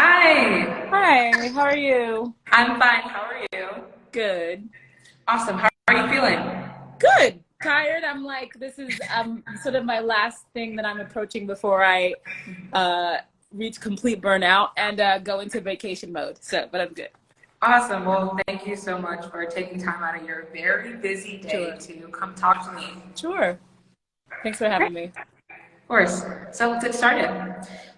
Hi, Hi, how are you? I'm fine. How are you? Good. Awesome. How are you feeling? Good. Tired. I'm like, this is sort of my last thing that I'm approaching before I uh reach complete burnout and go into vacation mode. But I'm good. Awesome. Well, thank you so much for taking time out of your very busy day Sure. to come talk to me. Sure. Thanks for Great. having me. Of course. So let's get started.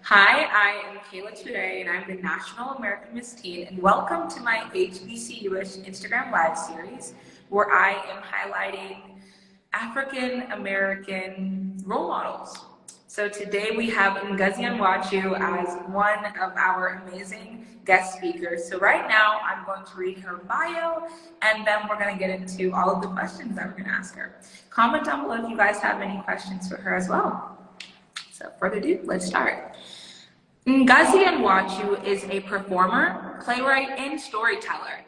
Hi, I am Kayla Toure, and I'm the National American Miss Teen, and welcome to my HBCU-ish Instagram Live series, where I am highlighting African American role models. So today we have Ngozi as one of our amazing guest speakers. So right now I'm going to read her bio, and then we're going to get into all of the questions that we're going to ask her. Comment down below if you guys have any questions for her as well. So further ado, let's start. Ngozi is a performer, playwright, and storyteller,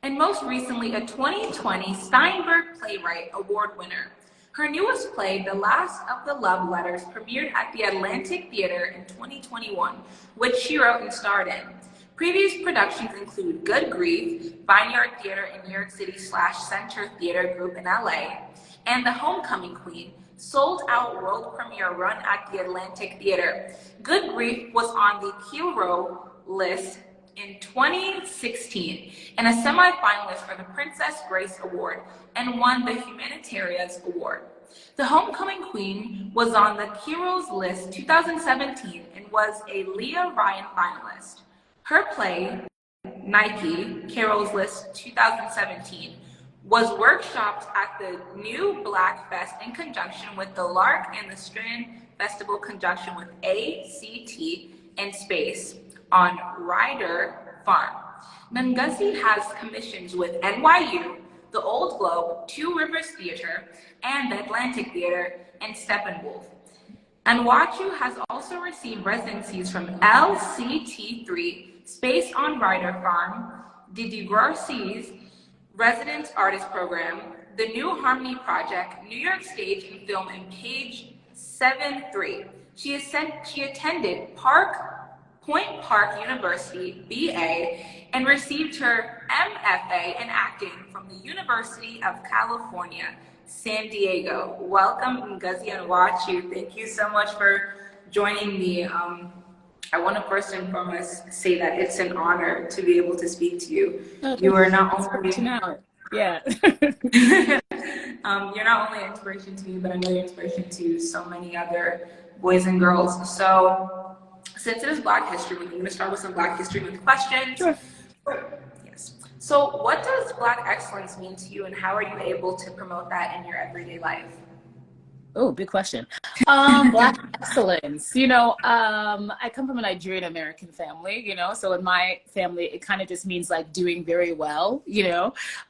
and most recently a 2020 Steinberg Playwright Award winner. Her newest play, The Last of the Love Letters, premiered at the Atlantic Theater in 2021, which she wrote and starred in. Previous productions include Good Grief, Vineyard Theater in New York City / Center Theater Group in LA, and The Homecoming Queen, sold-out world premiere run at the Atlantic Theater. Good Grief was on the Kiro list in 2016 and a semifinalist for the Princess Grace Award and won the Humanitarians Award. The Homecoming Queen was on the Kiro's list 2017 and was a Leah Ryan finalist. Her play, Nike, Carol's List 2017, was workshopped at the New Black Fest in conjunction with the Lark and the Strand Festival conjunction with ACT and Space on Ryder Farm. Ngozi has commissions with NYU, the Old Globe, Two Rivers Theater, and the Atlantic Theater, and Steppenwolf. Anyanwu has also received residencies from LCT3, Space on Ryder Farm, Didi Garcia's Resident Artist Program, the New Harmony Project, New York Stage and Film, and Page 7-3. She attended Point Park University, BA, and received her MFA in acting from the University of California, San Diego. Welcome, Ngozi Anyanwu. Thank you so much for joining me. I want to first and foremost say that it's an honor to be able to speak to you. Oh, You are not thanks for only reaching out. Yeah. you're not only an inspiration to me, but I know you're an inspiration to so many other boys and girls. So since it is Black History Month, I'm going to start with some Black History Month questions. Sure. Yes. So what does Black excellence mean to you, and how are you able to promote that in your everyday life? Oh, big question. Black excellence. I come from a Nigerian American family, so in my family, it kind of just means like doing very well,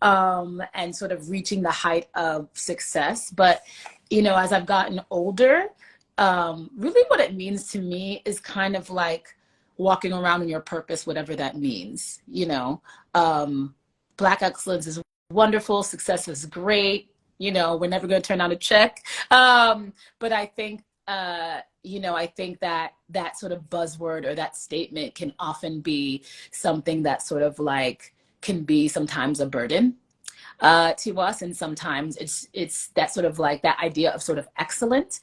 and sort of reaching the height of success. But, as I've gotten older, really what it means to me is kind of like walking around in your purpose, whatever that means, Black excellence is wonderful. Success is great. We're never going to turn down a check. But I think, I think that sort of buzzword or that statement can often be something that sort of like can be sometimes a burden to us. And sometimes it's that sort of like that idea of sort of excellent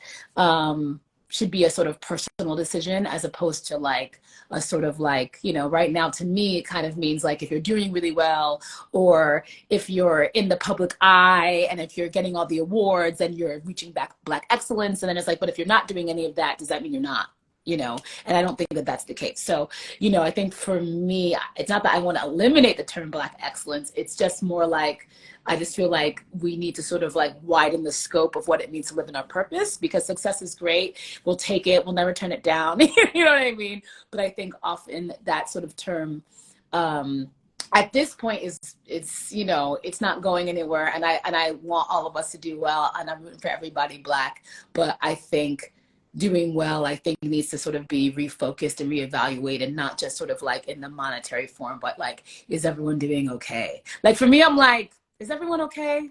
should be a sort of personal decision as opposed to like a sort of like, right now to me, it kind of means like if you're doing really well or if you're in the public eye and if you're getting all the awards and you're reaching back Black excellence. And then it's like, but if you're not doing any of that, does that mean you're not? And I don't think that that's the case. So, I think for me, it's not that I want to eliminate the term Black excellence. It's just more like, I just feel like we need to sort of like widen the scope of what it means to live in our purpose, because success is great. We'll take it. We'll never turn it down. You know what I mean? But I think often that sort of term, at this point it's not going anywhere. And I want all of us to do well, and I'm rooting for everybody Black. But I think doing well, I think needs to sort of be refocused and reevaluated, not just sort of like in the monetary form, but like, is everyone doing okay? Like for me, I'm like, is everyone okay?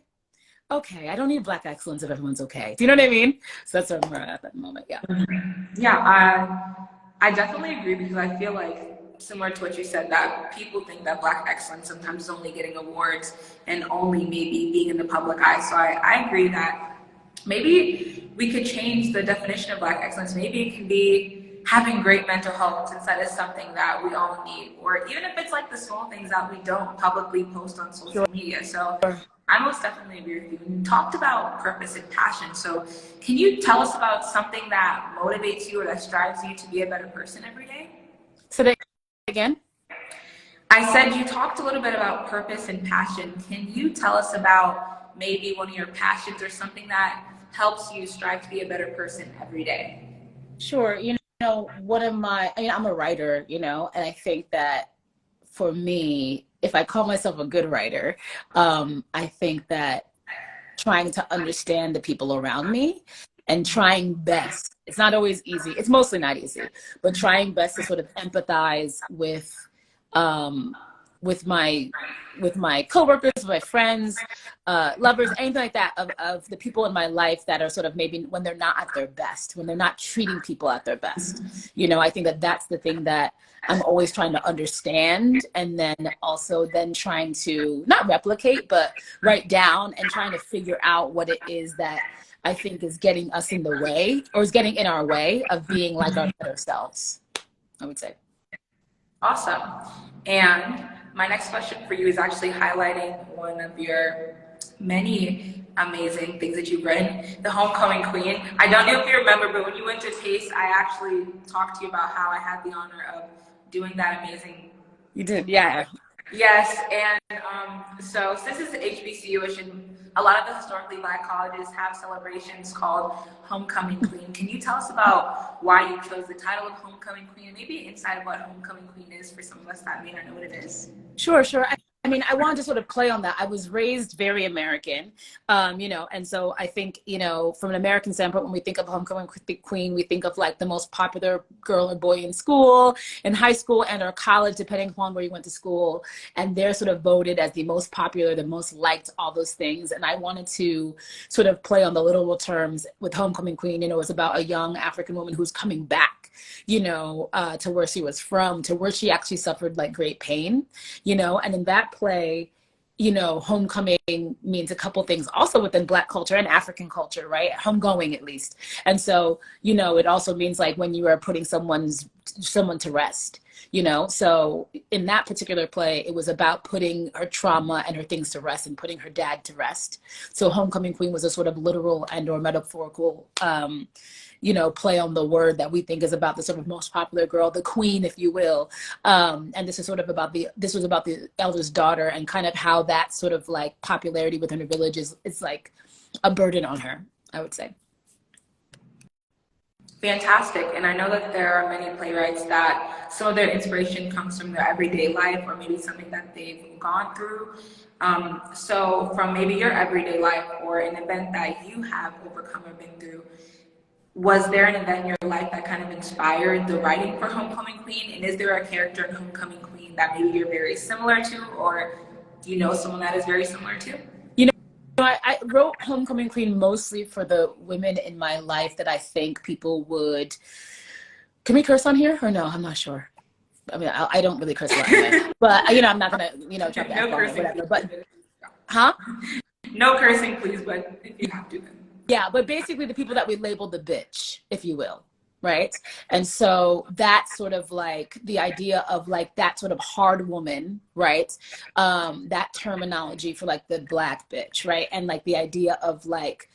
Okay, I don't need Black excellence if everyone's okay. Do you know what I mean? So that's where I'm at the moment, yeah. Yeah, I definitely agree, because I feel like similar to what you said, that people think that Black excellence sometimes is only getting awards and only maybe being in the public eye. So I agree that maybe we could change the definition of Black excellence. Maybe it can be having great mental health, since that is something that we all need, or even if it's like the small things that we don't publicly post on social media. So I most definitely agree with you. And you talked about purpose and passion. So can you tell us about something that motivates you or that strives you to be a better person every day? So that again? I said you talked a little bit about purpose and passion. Can you tell us about maybe one of your passions or something that helps you strive to be a better person every day? Sure. I'm a writer, and I think that for me, if I call myself a good writer, I think that trying to understand the people around me and trying best, it's not always easy. It's mostly not easy, but trying best to sort of empathize um, with my coworkers, with my friends, lovers, anything like that, of the people in my life that are sort of maybe when they're not at their best, when they're not treating people at their best. I think that that's the thing that I'm always trying to understand, and then also then trying to not replicate, but write down and trying to figure out what it is that I think is getting us in the way, or is getting in our way of being like our better selves, I would say. Awesome. And my next question for you is actually highlighting one of your many amazing things that you've written, The Homecoming Queen. I don't know if you remember, but when you went to Taste, I actually talked to you about how I had the honor of doing that amazing. You did, yeah. Yes, and so since it's HBCU-ish, and a lot of the historically Black colleges have celebrations called Homecoming Queen. Can you tell us about why you chose the title of Homecoming Queen, and maybe insight of what Homecoming Queen is for some of us that may not know what it is? Sure. I wanted to sort of play on that. I was raised very American, and so I think, from an American standpoint, when we think of Homecoming Queen, we think of like the most popular girl or boy in school, in high school, and or college, depending upon where you went to school. And they're sort of voted as the most popular, the most liked, all those things. And I wanted to sort of play on the literal terms with Homecoming Queen. It's about a young African woman who's coming back, to where she was from, to where she actually suffered like great pain, and in that play, homecoming means a couple things also within Black culture and African culture, right? Homegoing, at least. And so, it also means like when you are putting someone to rest, so in that particular play, it was about putting her trauma and her things to rest and putting her dad to rest. So Homecoming Queen was a sort of literal and or metaphorical play on the word that we think is about the sort of most popular girl, the queen, if you will. And this was about the elder's daughter, and kind of how that sort of like popularity within her village is like a burden on her, I would say. Fantastic. And I know that there are many playwrights that some of their inspiration comes from their everyday life, or maybe something that they've gone through. So from maybe your everyday life or an event that you have overcome or been through, was there an event in your life that kind of inspired the writing for Homecoming Queen? And is there a character in Homecoming Queen that maybe you're very similar to, or do you know someone that is very similar to? I wrote Homecoming Queen mostly for the women in my life that I think people would. Can we curse on here or no? I'm not sure. I mean, I don't really curse a lot, anyway. But I'm not gonna, try to no cursing, whatever. But, huh? No cursing, please. But if you have to, then. Yeah, but basically the people that we labeled the bitch, if you will, right? And so that's sort of like the idea of like that sort of hard woman, right? That terminology for like the Black bitch, right? And like the idea of like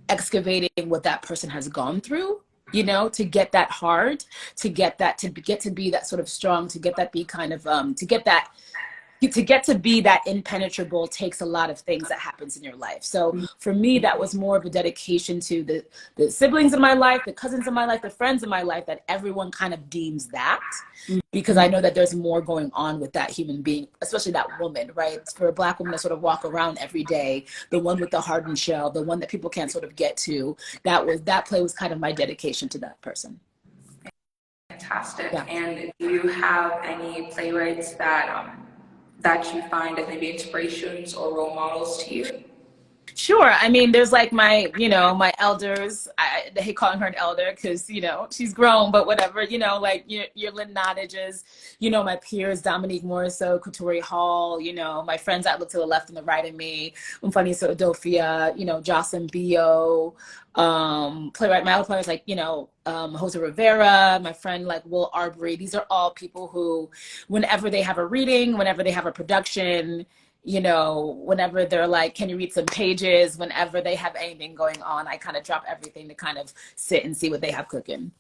excavating what that person has gone through, to get that hard, to get to be that sort of strong, to get that be kind of to get to be that impenetrable takes a lot of things that happens in your life. So for me, that was more of a dedication to the siblings in my life, the cousins in my life, the friends in my life, that everyone kind of deems that, because I know that there's more going on with that human being, especially that woman, right? For a Black woman to sort of walk around every day, the one with the hardened shell, the one that people can't sort of get to, that play was kind of my dedication to that person. Fantastic. Yeah. And do you have any playwrights that you find as maybe inspirations or role models to you? Sure. I mean, there's like my, my elders. I hate calling her an elder because, she's grown, but whatever. Like your Lynn Nottages, my peers, Dominique Morisseau, Couture Hall, my friends that look to the left and the right of me, Umfani Sodofia, Jocelyn Bio, playwright, my other players like, Jose Rivera, my friend like Will Arbery. These are all people who, whenever they have a reading, whenever they have a production, whenever they're like, can you read some pages? Whenever they have anything going on, I kind of drop everything to kind of sit and see what they have cooking.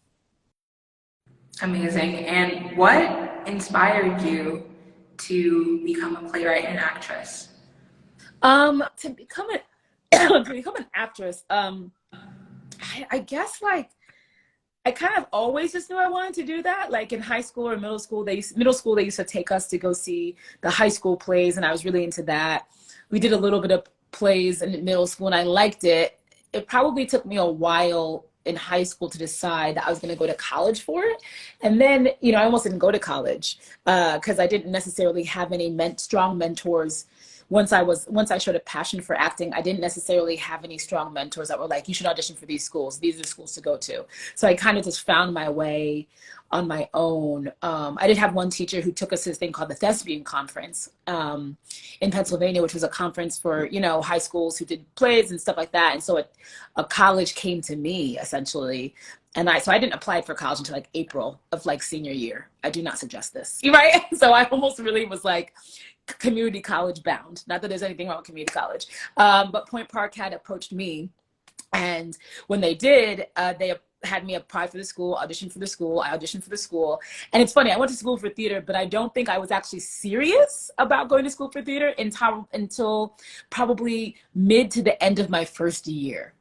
Amazing. And what inspired you to become a playwright and actress? To become an actress, I guess like I kind of always just knew I wanted to do that. Like in high school or middle school, they used to take us to go see the high school plays, and I was really into that. We did a little bit of plays in middle school, and I liked it. It probably took me a while in high school to decide that I was going to go to college for it. And then, I almost didn't go to college because I didn't necessarily have any strong mentors. Once I showed a passion for acting, I didn't necessarily have any strong mentors that were like, you should audition for these schools. These are the schools to go to. So I kind of just found my way on my own. I did have one teacher who took us to this thing called the Thespian Conference in Pennsylvania, which was a conference for, high schools who did plays and stuff like that. And so a college came to me essentially. And so I didn't apply for college until like April of like senior year. I do not suggest this, right? So I almost really was like community college bound. Not that there's anything wrong with community college. But Point Park had approached me. And when they did, they had me apply for the school, audition for the school. I auditioned for the school. And it's funny, I went to school for theater, but I don't think I was actually serious about going to school for theater until probably mid to the end of my first year.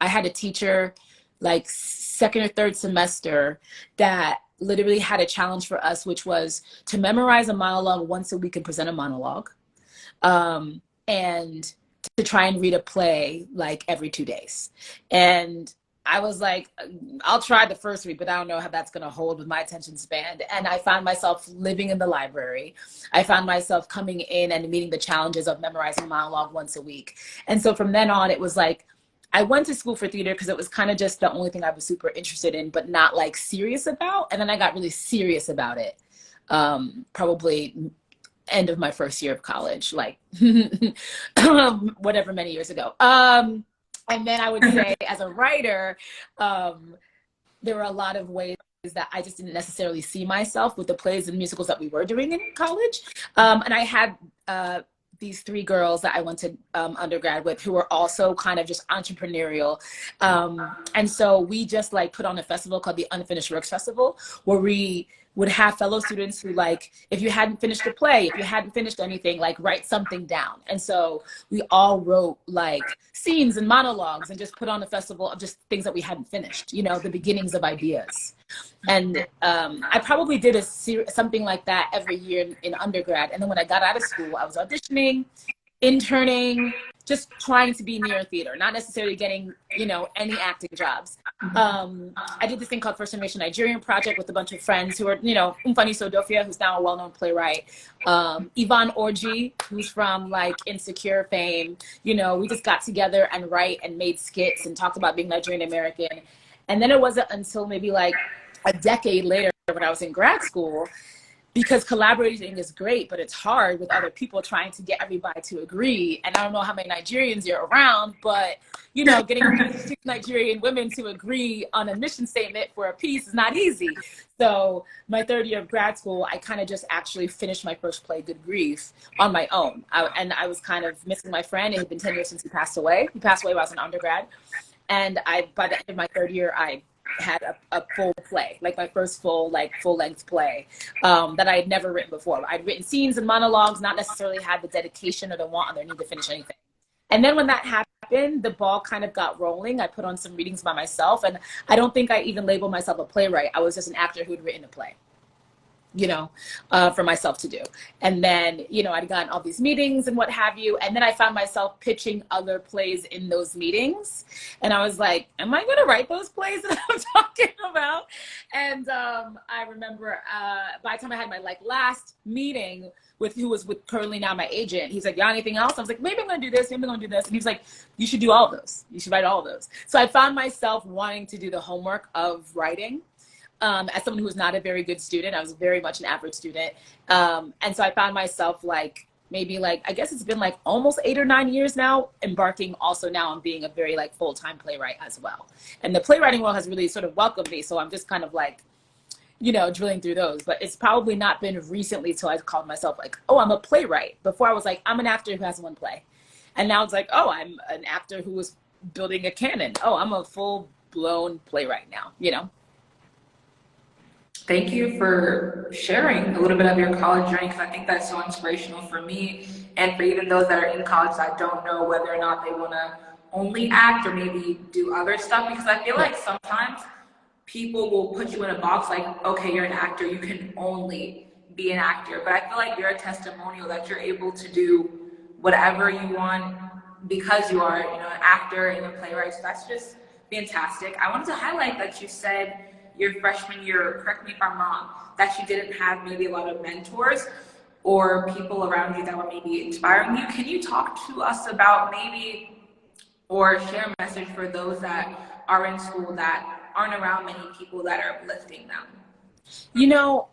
I had a teacher like second or third semester that literally had a challenge for us, which was to memorize a monologue once a week and present a monologue, and to try and read a play like every 2 days. And I was like, I'll try the first week, but I don't know how that's going to hold with my attention span. And I found myself living in the library. I found myself coming in and meeting the challenges of memorizing a monologue once a week. And so from then on, it was like, I went to school for theater because it was kind of just the only thing I was super interested in, but not like serious about. And then I got really serious about it, probably end of my first year of college, like whatever, many years ago. And then I would say as a writer, there were a lot of ways that I just didn't necessarily see myself with the plays and musicals that we were doing in college. And I had these 3 girls that I went to undergrad with who were also kind of just entrepreneurial. And so we just like put on a festival called the Unfinished Works Festival, where we would have fellow students who like, if you hadn't finished a play, if you hadn't finished anything, like write something down. And so we all wrote like scenes and monologues and just put on a festival of just things that we hadn't finished, the beginnings of ideas. And I probably did something like that every year in undergrad. And then when I got out of school, I was auditioning, interning, just trying to be near theater, not necessarily getting, any acting jobs. I did this thing called First Generation Nigerian Project with a bunch of friends who are, Umfani Sodofia, who's now a well-known playwright, Yvonne Orji, who's from like Insecure fame. We just got together and write and made skits and talked about being Nigerian American. And then it wasn't until maybe like a decade later when I was in grad school, because collaborating is great, but it's hard with other people trying to get everybody to agree. And I don't know how many Nigerians you're around, but getting 6 Nigerian women to agree on a mission statement for a piece is not easy. So my 3rd year of grad school, I kind of just actually finished my first play, Good Grief, on my own. And I was kind of missing my friend. It had been 10 years since he passed away. He passed away when I was an undergrad. And by the end of my 3rd year, I had a full play, like my first full-length play that I had never written before. I'd written scenes and monologues, not necessarily had the dedication or the want or the need to finish anything. And then when that happened, the ball kind of got rolling. I put on some readings by myself, and I don't think I even labeled myself a playwright. I was just an actor who'd written a play. you know, for myself to do. And then, you know, I'd gotten all these meetings and what have you. And then I found myself pitching other plays in those meetings. And I was like, am I going to write those plays that I'm talking about? And I remember by the time I had my like last meeting with who was with currently now my agent, he's like, yeah, anything else? I was like, maybe I'm going to do this. Maybe I'm going to do this. And he was like, you should do all of those. You should write all of those. So I found myself wanting to do the homework of writing. As someone who was not a very good student, I was very much an average student. And so I found myself like, maybe like, I guess it's been like almost 8 or 9 years now, embarking also now on being a very like full-time playwright as well. And the playwriting world has really sort of welcomed me. So I'm just kind of like, you know, drilling through those. But it's probably not been recently till I called myself like, oh, I'm a playwright. Before I was like, I'm an actor who has one play. And now it's like, oh, I'm an actor who was building a canon. Oh, I'm a full-blown playwright now, you know? Thank you for sharing a little bit of your college journey, because I think that's so inspirational for me and for even those that are in college that don't know whether or not they want to only act or maybe do other stuff. Because I feel like sometimes people will put you in a box like, okay, you're an actor, you can only be an actor. But I feel like you're a testimonial that you're able to do whatever you want because you are, you know, an actor and a playwright. So that's just fantastic. I wanted to highlight that you said your freshman year, correct me if I'm wrong, that you didn't have maybe a lot of mentors or people around you that were maybe inspiring you. Can you talk to us about maybe, or share a message for those that are in school that aren't around many people that are uplifting them? You know,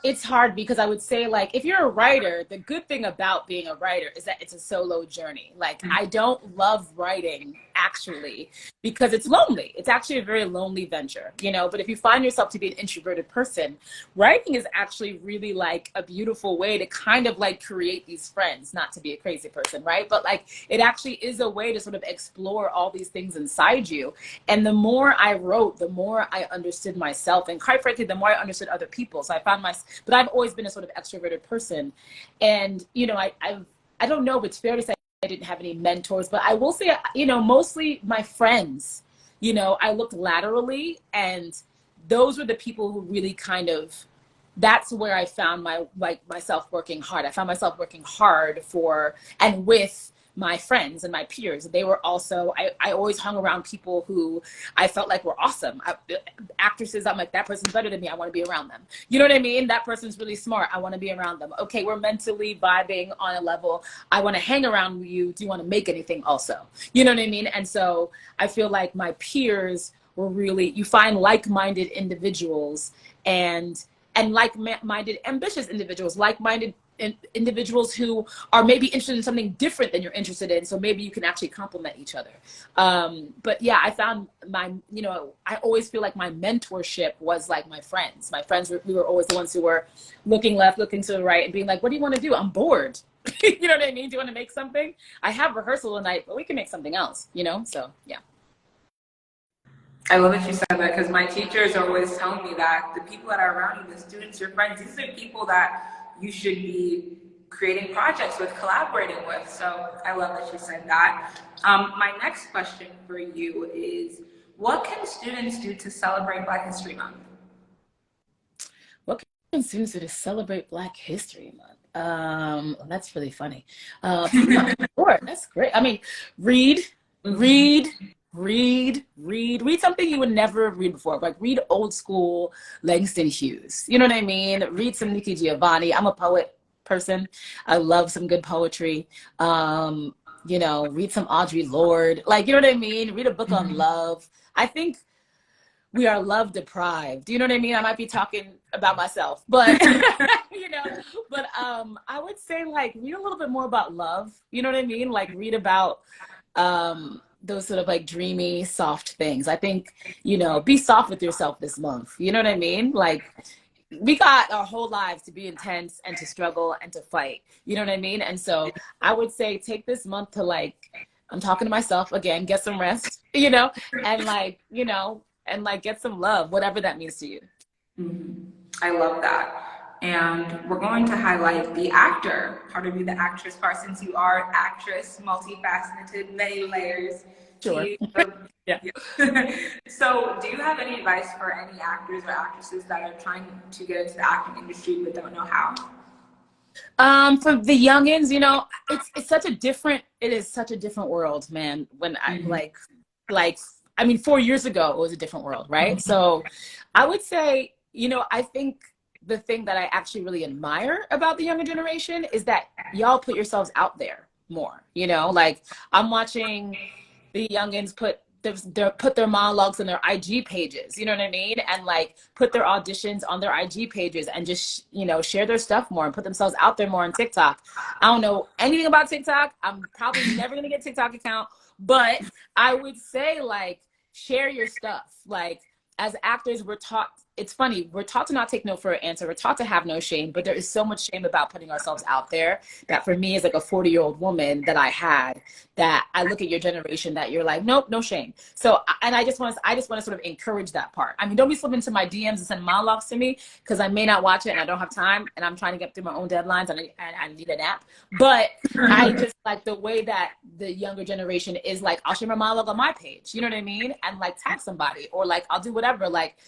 it's hard because I would say, like, if you're a writer, the good thing about being a writer is that it's a solo journey. Like, I don't love writing, actually, because it's lonely. It's actually a very lonely venture, you know? But if you find yourself to be an introverted person, writing is actually really, like, a beautiful way to kind of, like, create these friends, not to be a crazy person, right? But, like, it actually is a way to sort of explore all these things inside you. And the more I wrote, the more I understood myself. And quite frankly, the more I understood other people. So I found but I've always been a sort of extroverted person. And, you know, I don't know if it's fair to say I didn't have any mentors, but I will say, you know, mostly my friends, you know, I looked laterally, and those were the people who really kind of, that's where I found myself working hard. I found myself working hard for and with my friends and my peers. They were also, I always hung around people who I felt like were awesome. Actresses, I'm like, that person's better than me, I want to be around them. You know what I mean? That person's really smart, I want to be around them. Okay, we're mentally vibing on a level, I want to hang around you. Do you want to make anything also? You know what I mean? And so I feel like my peers were really, you find like-minded individuals and like-minded ambitious individuals, like-minded individuals who are maybe interested in something different than you're interested in. So maybe you can actually complement each other. But yeah, I found you know, I always feel like my mentorship was like my friends. My friends, we were always the ones who were looking left, looking to the right, and being like, what do you want to do? I'm bored. You know what I mean? Do you want to make something? I have rehearsal tonight, but we can make something else, you know? So yeah. I love that you said that, because my teachers are always telling me that the people that are around you, the students, your friends, these are people that you should be creating projects with, collaborating with. So I love that you said that. My next question for you is, what can students do to celebrate Black History Month? What can students do to celebrate Black History Month? That's really funny. Sure, that's great. I mean, read something you would never read before. Like, read old school Langston Hughes. You know what I mean? Read some Nikki Giovanni. I'm a poet person. I love some good poetry. You know, read some Audre Lorde. Like, you know what I mean? Read a book on love. I think we are love deprived. You know what I mean? I might be talking about myself, but you know, but I would say, like, read a little bit more about love. You know what I mean? Like, read about those sort of like dreamy, soft things. I think, you know, be soft with yourself this month. You know what I mean? Like, we got our whole lives to be intense and to struggle and to fight. You know what I mean? And so I would say take this month to, like, I'm talking to myself again, get some rest, you know, and like, you know, and like get some love, whatever that means to you. I love that. And we're going to highlight the actor part of you, the actress part, since you are actress, multifaceted, many layers to Sure. you. Yeah. So do you have any advice for any actors or actresses that are trying to get into the acting industry but don't know how? For the youngins, you know, it's such a different, it is such a different world, man. When I like, I mean, 4 years ago, it was a different world, right? So I would say, you know, I think the thing that I actually really admire about the younger generation is that y'all put yourselves out there more, you know, like I'm watching the youngins put their monologues on their IG pages, you know what I mean? And like put their auditions on their IG pages and just, you know, share their stuff more and put themselves out there more on TikTok. I don't know anything about TikTok. I'm probably never going to get a TikTok account, but I would say like share your stuff. Like as actors, we're taught, it's funny, we're taught to not take no for an answer. We're taught to have no shame, but there is so much shame about putting ourselves out there that for me as like a 40-year-old woman that I had, that I look at your generation that you're like, nope, no shame. So, and I just want to sort of encourage that part. I mean, don't be slipping into my DMs and send monologues to me because I may not watch it and I don't have time and I'm trying to get through my own deadlines and I need a nap. But I just like the way that the younger generation is like, I'll share my monologue on my page, you know what I mean? And like tag somebody or like, I'll do whatever. Like,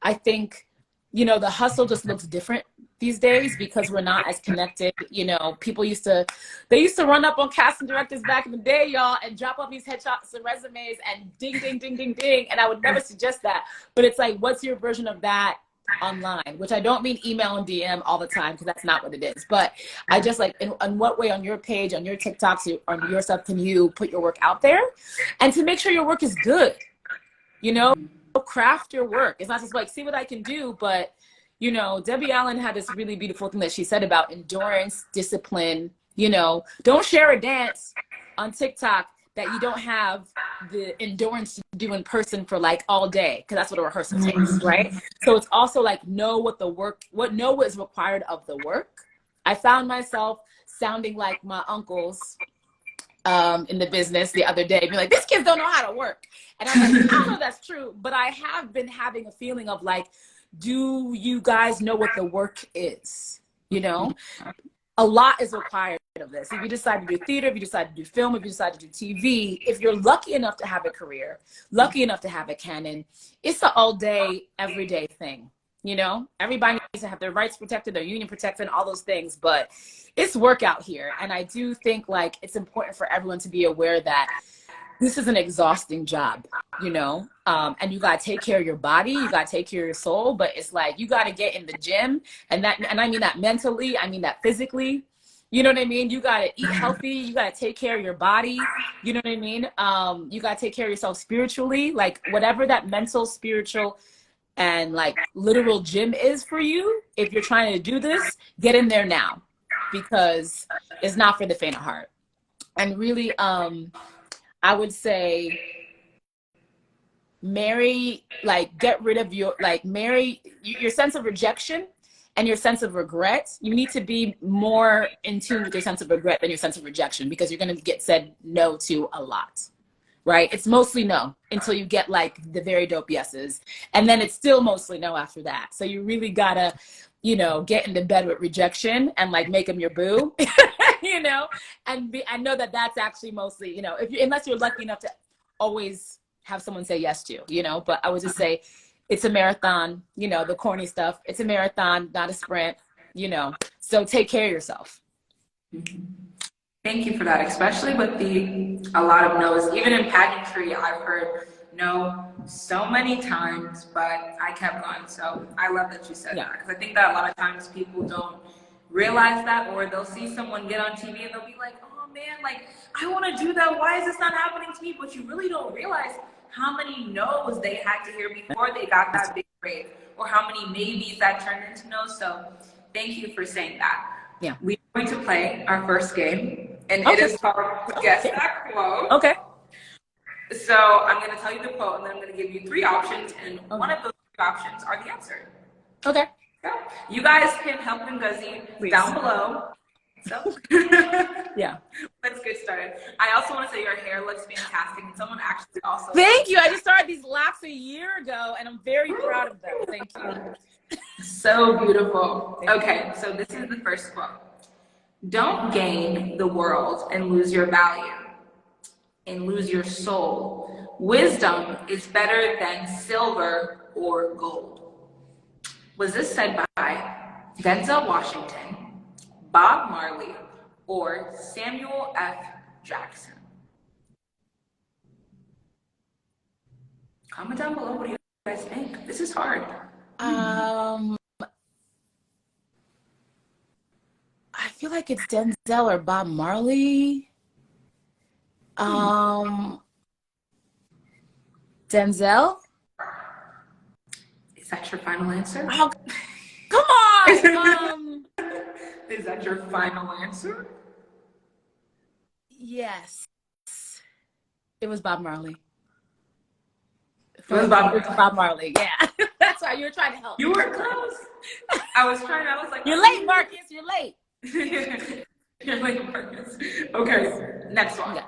I think, you know, the hustle just looks different these days because we're not as connected. You know, they used to run up on casting directors back in the day, y'all, and drop off these headshots and resumes and ding, ding, ding, ding, ding. And I would never suggest that. But it's like, what's your version of that online? Which I don't mean email and DM all the time because that's not what it is. But I just like, in what way on your page, on your TikToks, on your stuff, can you put your work out there? And to make sure your work is good, you know? Craft your work. It's not just like see what I can do, but you know, Debbie Allen had this really beautiful thing that she said about endurance, discipline. You know, don't share a dance on TikTok that you don't have the endurance to do in person for like all day, because that's what a rehearsal takes, right? So it's also like know what is required of the work. I found myself sounding like my uncles in the business the other day, be like, these kids don't know how to work. And I'm like, I don't know if that's true, but I have been having a feeling of like, do you guys know what the work is? You know, a lot is required of this. If you decide to do theater, if you decide to do film, if you decide to do TV, if you're lucky enough to have a career, lucky enough to have a canon, it's an all day, everyday thing. You know, everybody needs to have their rights protected, their union protected, and all those things, but it's work out here. And I do think like it's important for everyone to be aware that this is an exhausting job, you know, and you got to take care of your body, you got to take care of your soul, but it's like you got to get in the gym, and I mean that mentally, I mean that physically, you know what I mean? You got to eat healthy, you got to take care of your body, you know what I mean? You got to take care of yourself spiritually, like whatever that mental, spiritual, and like literal gym is for you. If you're trying to do this, get in there now, because it's not for the faint of heart. And really, I would say get rid of your sense of rejection and your sense of regret. You need to be more in tune with your sense of regret than your sense of rejection, because you're going to get said no to a lot, right? It's mostly no until you get like the very dope yeses. And then it's still mostly no after that. So you really gotta, you know, get into bed with rejection and like make them your boo, you know, I know that that's actually mostly, you know, unless you're lucky enough to always have someone say yes to you, you know, but I would just say it's a marathon, you know, the corny stuff. It's a marathon, not a sprint, you know, so take care of yourself. Thank you for that, especially with a lot of no's. Even in pageantry, I've heard no so many times, but I kept going. So I love that you said that, because I think that a lot of times people don't realize that, or they'll see someone get on TV and they'll be like, oh man, like I want to do that. Why is this not happening to me? But you really don't realize how many no's they had to hear before they got that big break, or how many maybes that turned into no's. So thank you for saying that. Yeah. We're going to play our first game, and it is called Guess That Quote. Okay. So I'm going to tell you the quote, and then I'm going to give you three options, and one of those three options are the answer. Okay. So you guys can help Ngozi down below. So yeah, let's get started. I also want to say your hair looks fantastic, and someone actually also. Thank you. I just started these locks a year ago, and I'm very proud of them. Thank you. So beautiful. Okay, so this is the first quote. Don't gain the world and lose your value and lose your soul. Wisdom is better than silver or gold. Was this said by Denzel Washington, Bob Marley, or Samuel F. Jackson? Comment down below, what do you guys think? This is hard. I feel like it's Denzel or Bob Marley. Denzel? Is that your final answer? Oh, come on! Is that your final answer? Yes. It was Bob Marley. It was Bob Marley, yeah. That's why you were trying to help. You were close. I was like, you're late, Marcus, you're late. You're late, Marcus. Okay, next one. Yeah.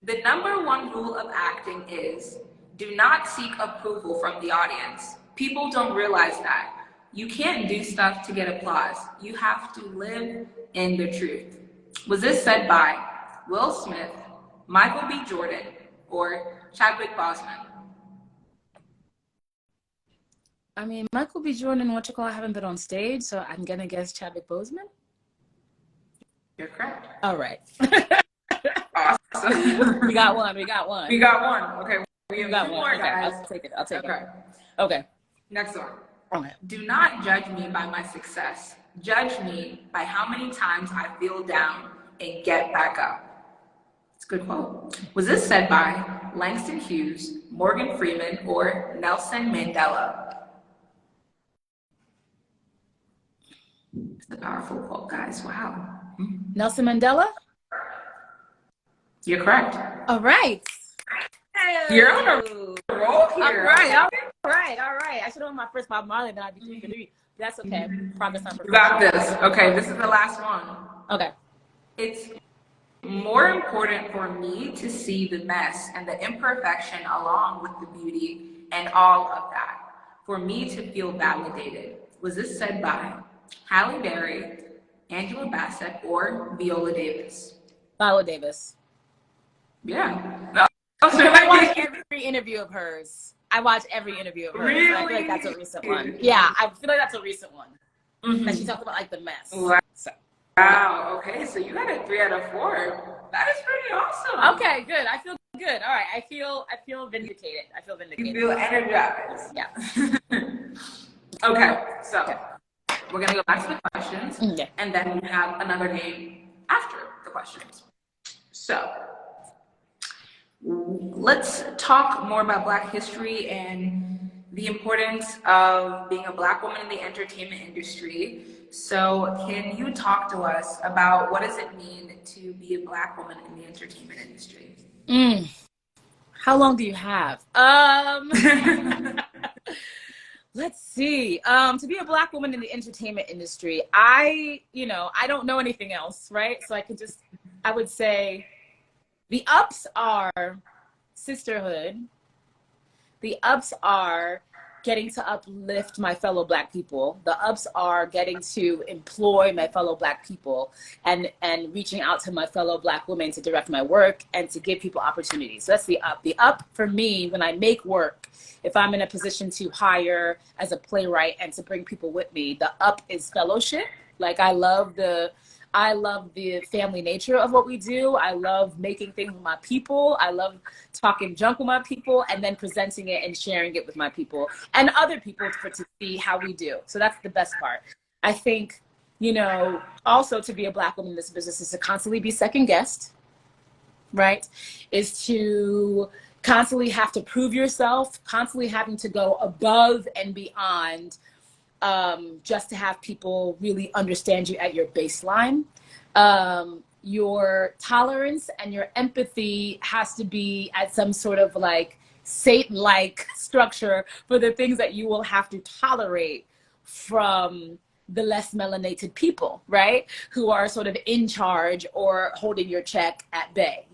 The number one rule of acting is do not seek approval from the audience. People don't realize that. You can't do stuff to get applause. You have to live in the truth. Was this said by Will Smith, Michael B. Jordan, or Chadwick Boseman? I mean, Michael B. Jordan and I haven't been on stage, so I'm gonna guess Chadwick Boseman. You're correct. All right. Awesome. We got one. We got one. Okay. We got one. More, okay, guys. I'll take it. Okay. Okay. Next one. Okay. Do not judge me by my success. Judge me by how many times I feel down and get back up. It's a good quote. Was this said by Langston Hughes, Morgan Freeman, or Nelson Mandela? It's a powerful quote, guys. Wow. Nelson Mandela? You're correct. All right. You're on a roll here. All right. I should have won my first Bob Marley, then I'd be 3-3. That's okay. Progress on You got this. Okay, this is the last one. Okay. It's more important for me to see the mess and the imperfection along with the beauty and all of that. For me to feel validated. Was this said by Halle Berry, Angela Bassett, or Viola Davis? Viola Davis. Yeah. I watch every interview of hers. Really? So I feel like that's a recent one. Yeah, I feel like that's a recent one. Mm-hmm. That she talked about like the mess. Wow. Wow. Okay, so you got a 3 out of 4. That is pretty awesome. Okay, good. I feel good. All right. I feel vindicated. You feel energized. Yeah. Okay, so we're gonna go back to the questions, and then we have another game after the questions. So let's talk more about Black history and the importance of being a Black woman in the entertainment industry. So can you talk to us about what does it mean to be a Black woman in the entertainment industry? How long do you have? Let's see. To be a Black woman in the entertainment industry, I don't know anything else, right? So I would say the ups are sisterhood. The ups are getting to uplift my fellow Black people. The ups are getting to employ my fellow Black people and reaching out to my fellow Black women to direct my work and to give people opportunities. So that's the up. The up for me, when I make work, if I'm in a position to hire as a playwright and to bring people with me, the up is fellowship. Like I love the family nature of what we do. I love making things with my people. I love talking junk with my people and then presenting it and sharing it with my people and other people to see how we do. So that's the best part. I think, also to be a Black woman in this business is to constantly be second guessed, right? Is to constantly have to prove yourself, constantly having to go above and beyond just to have people really understand you at your baseline. Your tolerance and your empathy has to be at some sort of like Satan-like structure for the things that you will have to tolerate from the less melanated people, right? Who are sort of in charge or holding your check at bay,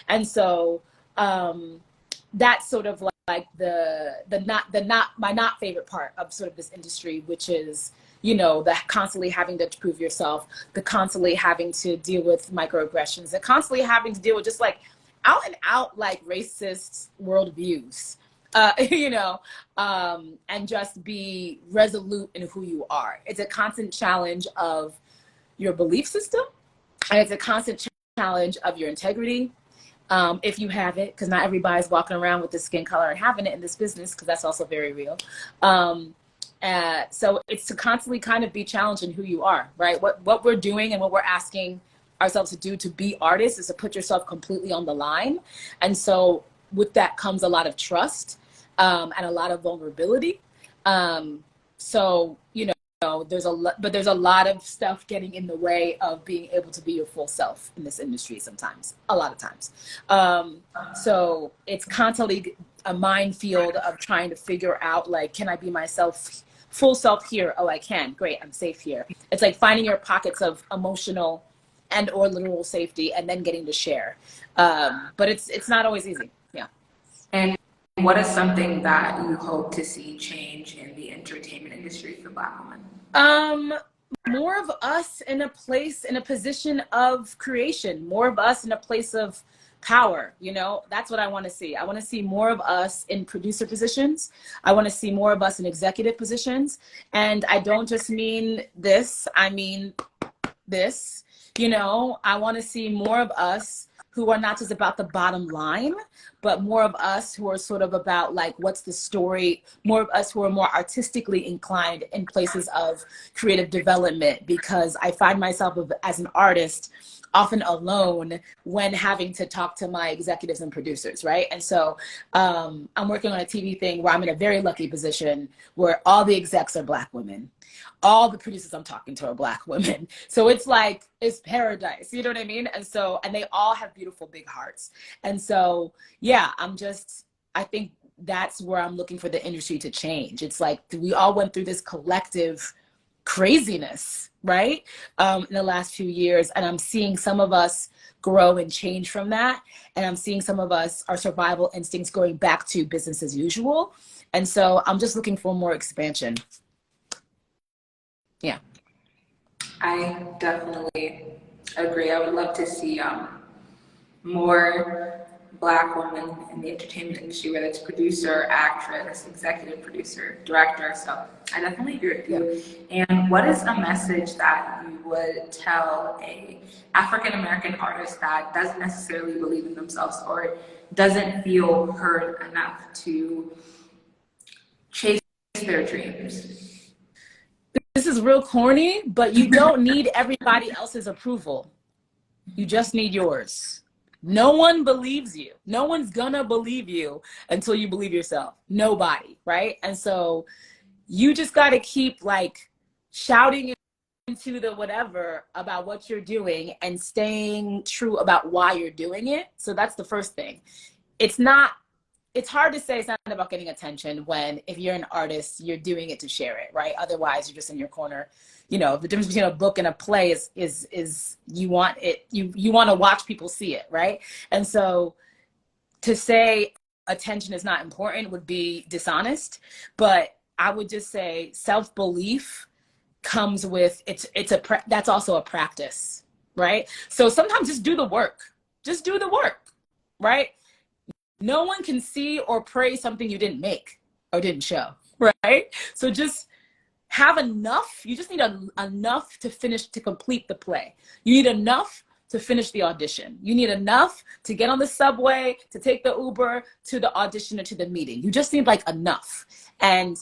And so that's sort of like my not favorite part of sort of this industry, which is, you know, the constantly having to prove yourself, the constantly having to deal with microaggressions, the constantly having to deal with just like out and out like racist worldviews, you know, and just be resolute in who you are. It's a constant challenge of your belief system, and it's a constant challenge of your integrity, if you have it, because not everybody's walking around with the skin color and having it in this business, because that's also very real. So it's to constantly kind of be challenged in who you are, right? What we're doing and what we're asking ourselves to do to be artists is to put yourself completely on the line. And so with that comes a lot of trust, and a lot of vulnerability. So, you know, there's a lot of stuff getting in the way of being able to be your full self in this industry sometimes, a lot of times. So it's constantly a minefield of trying to figure out, like, can I be myself, full self here? Oh, I can. Great. I'm safe here. It's like finding your pockets of emotional and or literal safety and then getting to share. But it's not always easy. Yeah. And what is something that you hope to see change in the entertainment industry for Black women? More of us in a position of creation, more of us in a place of power. You know, that's what I want to see. I want to see more of us in producer positions. I want to see more of us in executive positions. And I don't just mean this, I mean this. You know, I want to see more of us who are not just about the bottom line, but more of us who are sort of about, like, what's the story, more of us who are more artistically inclined in places of creative development, because I find myself as an artist often alone when having to talk to my executives and producers, right? And so I'm working on a TV thing where I'm in a very lucky position where all the execs are Black women. All the producers I'm talking to are Black women. So it's like, it's paradise, you know what I mean? And so, and they all have beautiful big hearts. And so, yeah, I think that's where I'm looking for the industry to change. It's like, we all went through this collective craziness, right? In the last few years. And I'm seeing some of us grow and change from that. And I'm seeing some of us, our survival instincts going back to business as usual. And so I'm just looking for more expansion. Yeah. I definitely agree. I would love to see more Black women in the entertainment industry, whether it's producer, actress, executive producer, director. So I definitely agree with you. And what is a message that you would tell a African-American artist that doesn't necessarily believe in themselves or doesn't feel heard enough to chase their dreams? This is real corny, but you don't need everybody else's approval. You just need yours. No one believes you. No one's gonna believe you until you believe yourself. Nobody, right? And so you just got to keep, like, shouting into the whatever about what you're doing and staying true about why you're doing it. So that's the first thing. It's hard to say it's not about getting attention when, if you're an artist, you're doing it to share it, right? Otherwise, you're just in your corner. You know, the difference between a book and a play is you want it, you want to watch people see it, right? And so to say attention is not important would be dishonest, but I would just say self-belief comes with, that's also a practice, right? So sometimes just do the work. Just do the work, right? No one can see or praise something you didn't make or didn't show, right? So just have enough. You just need enough to complete the play. You need enough to finish the audition. You need enough to get on the subway, to take the Uber to the audition or to the meeting. You just need, like, enough. And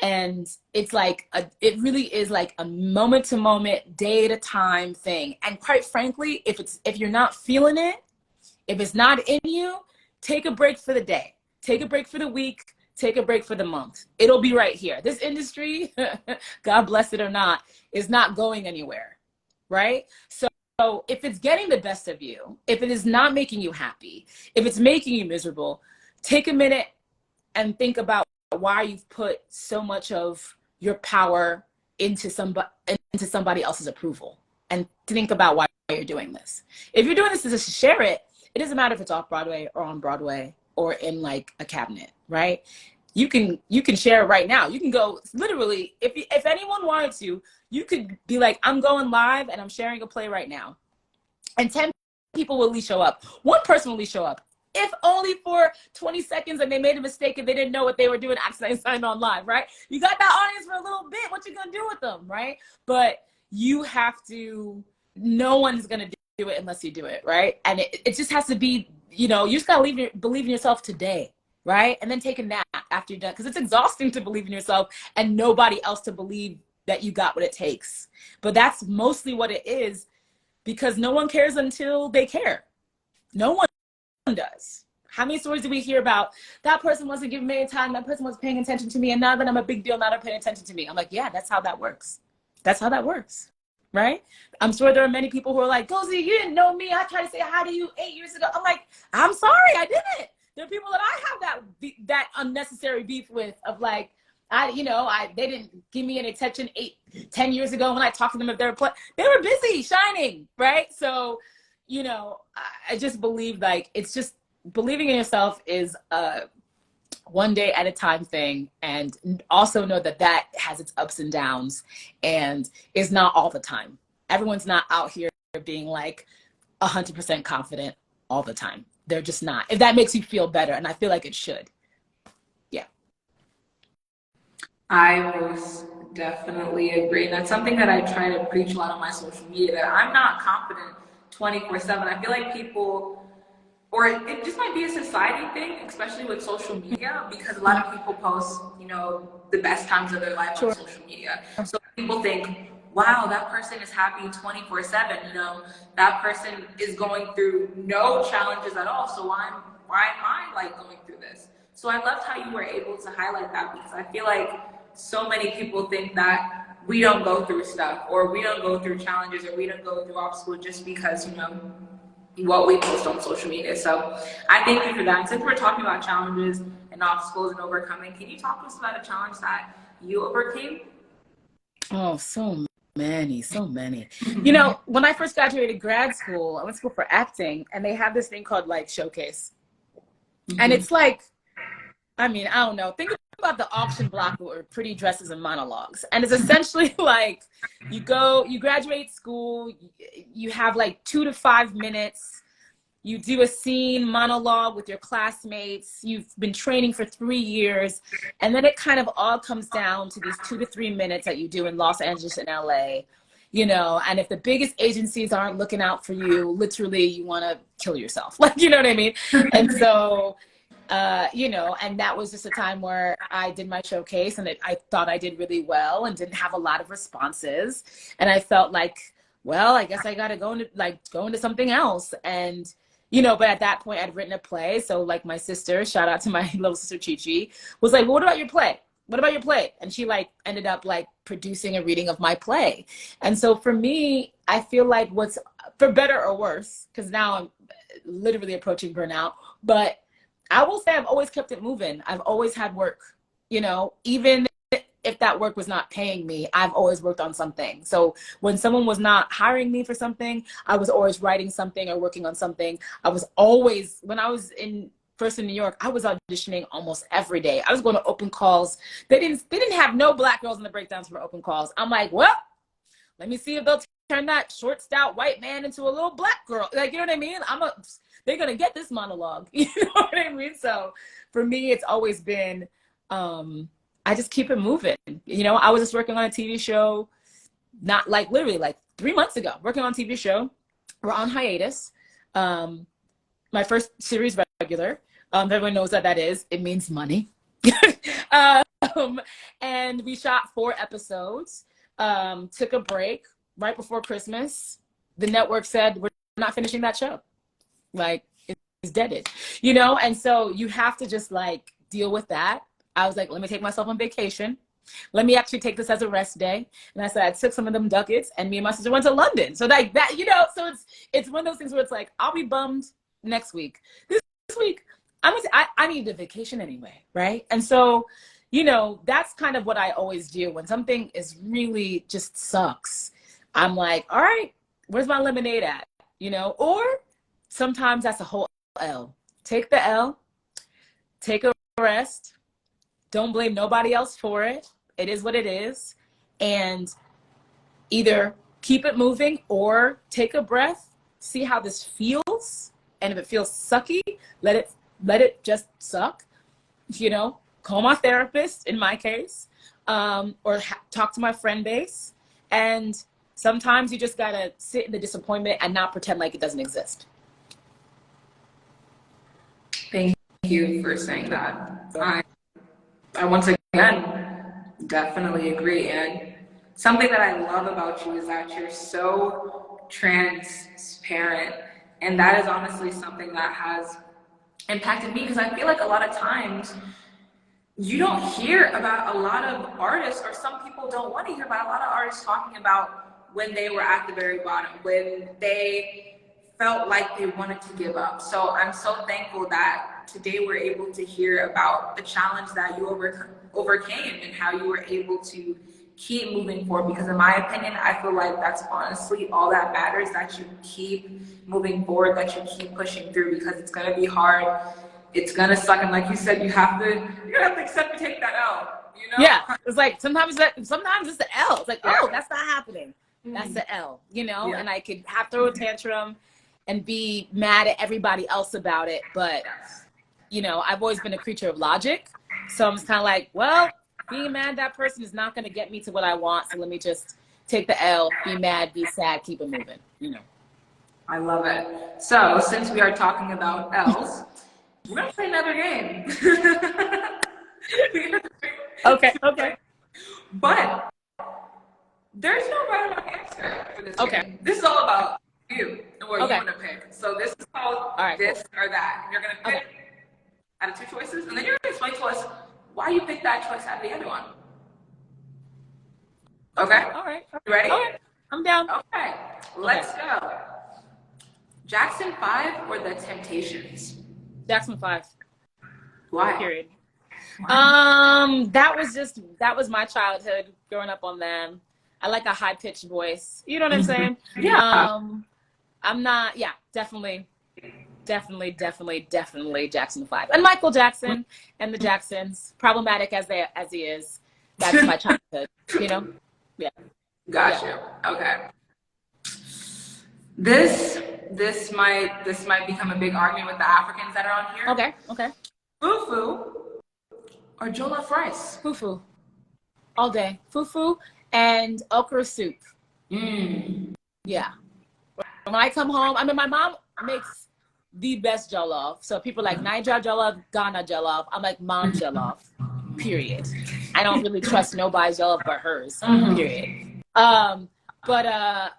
it's like, it really is like a moment to moment, day at a time thing. And quite frankly, if you're not feeling it, if it's not in you, take a break for the day, take a break for the week, take a break for the month. It'll be right here. This industry, God bless it or not, is not going anywhere, right? So if it's getting the best of you, if it is not making you happy, if it's making you miserable, take a minute and think about why you've put so much of your power into somebody else's approval, and think about why you're doing this. If you're doing this to just share it, it doesn't matter if it's off Broadway or on Broadway or in like a cabinet, right? You can share it right now. You can go literally, if anyone wanted to, you could be like, I'm going live and I'm sharing a play right now. And 10 people will at least show up. One person will at least show up. If only for 20 seconds and they made a mistake and they didn't know what they were doing, accidentally signed on live, right? You got that audience for a little bit. What you gonna do with them, right? But you have to, no one's gonna do it unless you do it, right? And it just has to be, you just gotta believe in yourself today, right? And then take a nap after you're done. Because it's exhausting to believe in yourself and nobody else to believe that you got what it takes. But that's mostly what it is, because no one cares until they care. No one does. How many stories do we hear about that person wasn't giving me time, that person wasn't paying attention to me, and now that I'm a big deal, now they're paying attention to me? I'm like, yeah, that's how that works. That's how that works, right? I'm sure there are many people who are like, Ngozi, you didn't know me. I tried to say hi to you 8 years ago. I'm like, I'm sorry, I didn't. There are people that I have that unnecessary beef with, of like, they didn't give me any attention 10 years ago when I talked to them. If they were busy shining, right? So, I just believe like it's just believing in yourself is a one day at a time thing, and also know that has its ups and downs and is not all the time. Everyone's not out here being like 100% confident all the time. They're just not. If that makes you feel better, and I feel like it should. Yeah. I most definitely agree. And that's something that I try to preach a lot on my social media, that I'm not confident 24/7. I feel like people, or it just might be a society thing, especially with social media, because a lot of people post, the best times of their life on social media. So people think, wow, that person is happy 24/7. That person is going through no challenges at all. So why am I like going through this? So I loved how you were able to highlight that, because I feel like so many people think that we don't go through stuff, or we don't go through challenges, or we don't go through obstacles just because, what we post on social media. So I thank you for that. And since we're talking about challenges and obstacles and overcoming, can you talk to us about a challenge that you overcame? Oh, so many. When I first graduated grad school, I went to school for acting, and they have this thing called like Showcase. Mm-hmm. And it's like, I don't know. Think about the auction block or pretty dresses and monologues. And it's essentially like you graduate school, you have like 2 to 5 minutes, you do a scene monologue with your classmates, you've been training for 3 years, and then it kind of all comes down to these 2 to 3 minutes that you do in Los Angeles and LA. And if the biggest agencies aren't looking out for you, literally you want to kill yourself. Like, you know what I mean? And so and that was just a time where I did my showcase, and I thought I did really well and didn't have a lot of responses. And I felt like, well, I guess I got to go into something else. And, but at that point I'd written a play. So like my sister, shout out to my little sister Chi-Chi, was like, well, what about your play? What about your play? And she like ended up like producing a reading of my play. And so for me, I feel like what's, for better or worse, because now I'm literally approaching burnout, but I will say I've always kept it moving. I've always had work, even if that work was not paying me, I've always worked on something. So when someone was not hiring me for something, I was always writing something or working on something. I was always, when I was first in New York, I was auditioning almost every day. I was going to open calls. They didn't have no Black girls in the breakdowns for open calls. I'm like, well, let me see if they'll turn that short, stout white man into a little Black girl. Like, you know what I mean? They're going to get this monologue. You know what I mean? So for me, it's always been, I just keep it moving. I was just working on a TV show, not like literally like 3 months ago, working on a TV show. We're on hiatus. My first series regular. Everyone knows what that is. It means money. And we shot 4 episodes, took a break right before Christmas. The network said, we're not finishing that show. Like, it's deaded, and so you have to just like deal with that. I was like, let me take myself on vacation. Let me actually take this as a rest day. And I said, I took some of them ducats, and me and my sister went to London. So like that, so it's one of those things where it's like, I'll be bummed next week. This week, I need a vacation anyway, right? And so, that's kind of what I always do when something is really just sucks. I'm like, all right, where's my lemonade at? Or sometimes that's a whole L. Take the L take a rest. Don't blame nobody else for it. It is what it is. And either keep it moving or take a breath, see how this feels. And if it feels sucky, let it just suck. You know, call my therapist in my case, or talk to my friend base. And sometimes you just gotta sit in the disappointment and not pretend like it doesn't exist. Thank you for saying that. I once again definitely agree. And something that I love about you is that you're so transparent. And that is honestly something that has impacted me, because I feel like a lot of times you don't hear about a lot of artists, or some people don't want to hear about a lot of artists talking about when they were at the very bottom, when they felt like they wanted to give up. So I'm so thankful that today we're able to hear about the challenge that you overcame and how you were able to keep moving forward. Because in my opinion, I feel like that's honestly all that matters, that you keep moving forward, that you keep pushing through, because it's going to be hard. It's gonna suck, and like you said, you're gonna have to accept and take that L. You know? Yeah, it's like sometimes it's the L. It's like, oh, that's not happening. That's the L. You know, Yeah. and I could throw a tantrum and be mad at everybody else about it, but you know, I've always been a creature of logic, so I'm just kind of like, well, being mad at that person is not gonna get me to what I want, so let me just take the L, be mad, be sad, keep it moving. You know. I love it. So since we are talking about L's, we're gonna play another game. Okay. But there's no right or wrong answer for this Okay. game. This is all about you and what you Okay. want to pick. So this is called this or that. And you're gonna pick out of two choices, and then you're gonna explain to us why you picked that choice out of the other one. Okay? All right. You ready? All right. I'm down. Okay. Let's go. Jackson 5 or The Temptations? Jackson 5. Why? Period. That was my childhood growing up on them. I like a high pitched voice. You know what I'm saying? Yeah. I'm not. Yeah, definitely Jackson 5 and Michael Jackson and the Jacksons. Problematic as he is, that's my childhood. You know? Yeah. Gotcha. Yeah. Okay. This might become a big argument with the Africans that are on here. Okay. Fufu or jollof rice? Fufu. All day. Fufu and okra soup. Yeah. When I come home, I mean, my mom makes the best jollof. So people like Niger jollof, Ghana jollof. I'm like, mom jollof. Period. I don't really trust nobody's jollof but hers. Period. But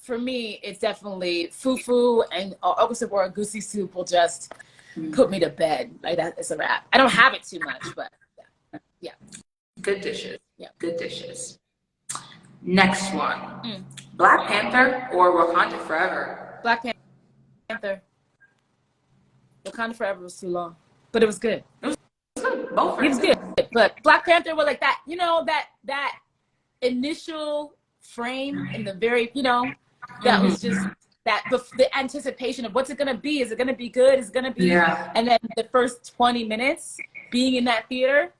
for me, it's definitely fufu and okra soup or a goosey soup will just put me to bed. Like that, it's a wrap. I don't have it too much, but yeah. Good dishes. Yeah. Good dishes. Next one. Black Panther or Wakanda Forever? Black Panther. Wakanda Forever was too long, but it was good. It was good. Both it was good. But Black Panther was like that, you know, that initial frame in the very, you know, that was just that the anticipation of what's it gonna be? Is it gonna be good? Is it gonna be? Yeah. And then the first 20 minutes being in that theater,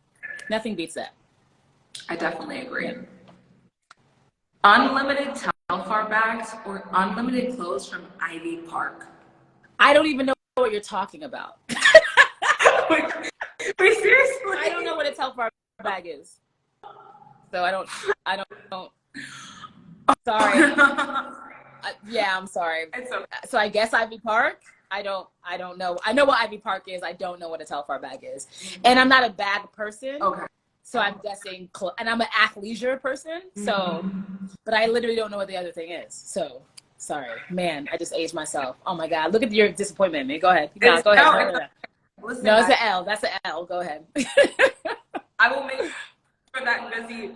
nothing beats that. I definitely agree. Yeah. Unlimited Telfar bags or unlimited clothes from Ivy Park? I don't even know what you're talking about. Wait, seriously? I don't know what a Telfar bag is. So I don't. Sorry. Yeah, I'm sorry. It's okay. So I guess Ivy Park. I don't know. I know what Ivy Park is. I don't know what a Telfar bag is. And I'm not a bag person. Okay. So I'm guessing, and I'm an athleisure person. So, but I literally don't know what the other thing is. So, sorry, man, I just aged myself. Oh my God, look at your disappointment, man. Go ahead. Go ahead. Listen, no, it's an L. That's an L. Go ahead. I will make sure that Ngozi